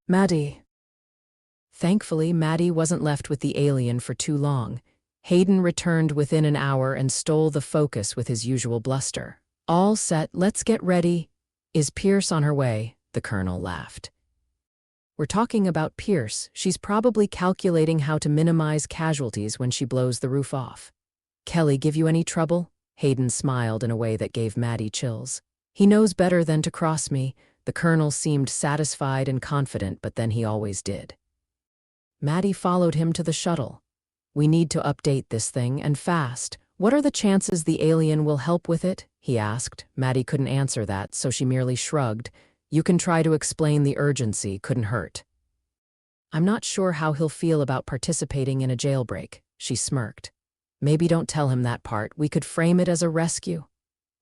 Maddy. Thankfully, Maddy wasn't left with the alien for too long. Hayden returned within an hour and stole the focus with his usual bluster. All set, let's get ready. Is Pierce on her way? The colonel laughed. We're talking about Pierce. She's probably calculating how to minimize casualties when she blows the roof off. Kelly give you any trouble? Hayden smiled in a way that gave Maddy chills. He knows better than to cross me. The colonel seemed satisfied and confident, but then he always did. Maddy followed him to the shuttle. We need to update this thing, and fast. What are the chances the alien will help with it? He asked. Maddy couldn't answer that, so she merely shrugged. You can try to explain the urgency, couldn't hurt. I'm not sure how he'll feel about participating in a jailbreak, she smirked. Maybe don't tell him that part, we could frame it as a rescue.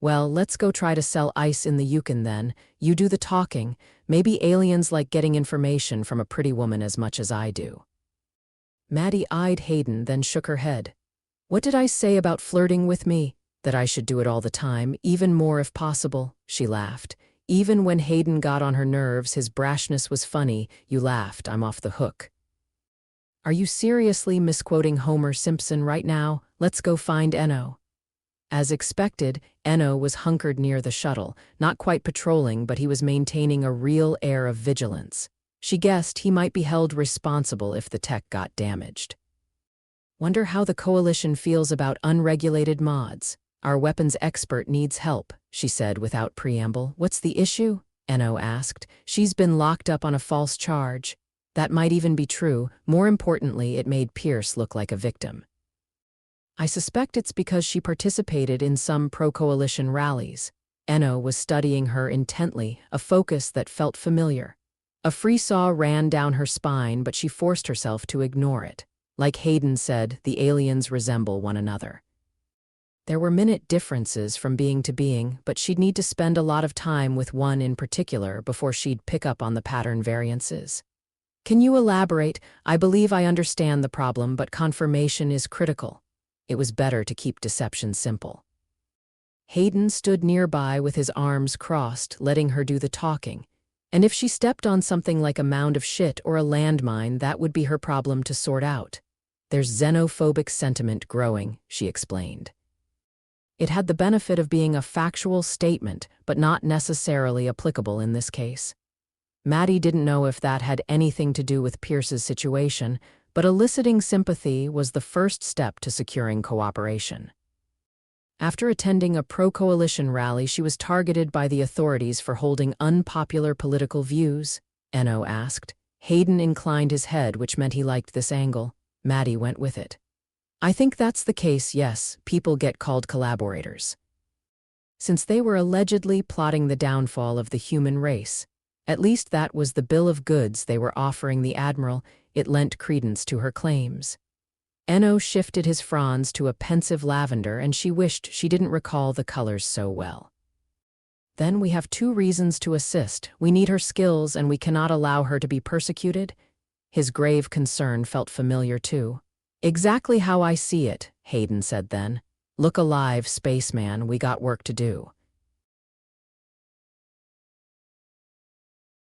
Well, let's go try to sell ice in the Yukon then. You do the talking. Maybe aliens like getting information from a pretty woman as much as I do. Maddy eyed Hayden, then shook her head. What did I say about flirting with me? That I should do it all the time, even more if possible, she laughed. Even when Hayden got on her nerves, his brashness was funny. You laughed, I'm off the hook. Are you seriously misquoting Homer Simpson right now? Let's go find Eno. As expected, Eno was hunkered near the shuttle, not quite patrolling, but he was maintaining a real air of vigilance. She guessed he might be held responsible if the tech got damaged. Wonder how the coalition feels about unregulated mods. Our weapons expert needs help, she said without preamble. What's the issue? Eno asked. She's been locked up on a false charge. That might even be true. More importantly, it made Pierce look like a victim. I suspect it's because she participated in some pro-coalition rallies. Eno was studying her intently, a focus that felt familiar. A frisson ran down her spine, but she forced herself to ignore it. Like Hayden said, the aliens resemble one another. There were minute differences from being to being, but she'd need to spend a lot of time with one in particular before she'd pick up on the pattern variances. Can you elaborate? I believe I understand the problem, but confirmation is critical. It was better to keep deception simple. Hayden stood nearby with his arms crossed, letting her do the talking. And if she stepped on something like a mound of shit or a landmine, that would be her problem to sort out. There's xenophobic sentiment growing, she explained. It had the benefit of being a factual statement, but not necessarily applicable in this case. Maddy didn't know if that had anything to do with Pierce's situation, but eliciting sympathy was the first step to securing cooperation. After attending a pro-coalition rally, she was targeted by the authorities for holding unpopular political views, Eno asked. Hayden inclined his head, which meant he liked this angle. Maddy went with it. I think that's the case, yes, people get called collaborators. Since they were allegedly plotting the downfall of the human race. At least that was the bill of goods they were offering the Admiral. It lent credence to her claims. Eno shifted his fronds to a pensive lavender, and she wished she didn't recall the colors so well. Then we have 2 reasons to assist. We need her skills, and we cannot allow her to be persecuted. His grave concern felt familiar too. Exactly how I see it, Hayden said then. Look alive, spaceman, we got work to do.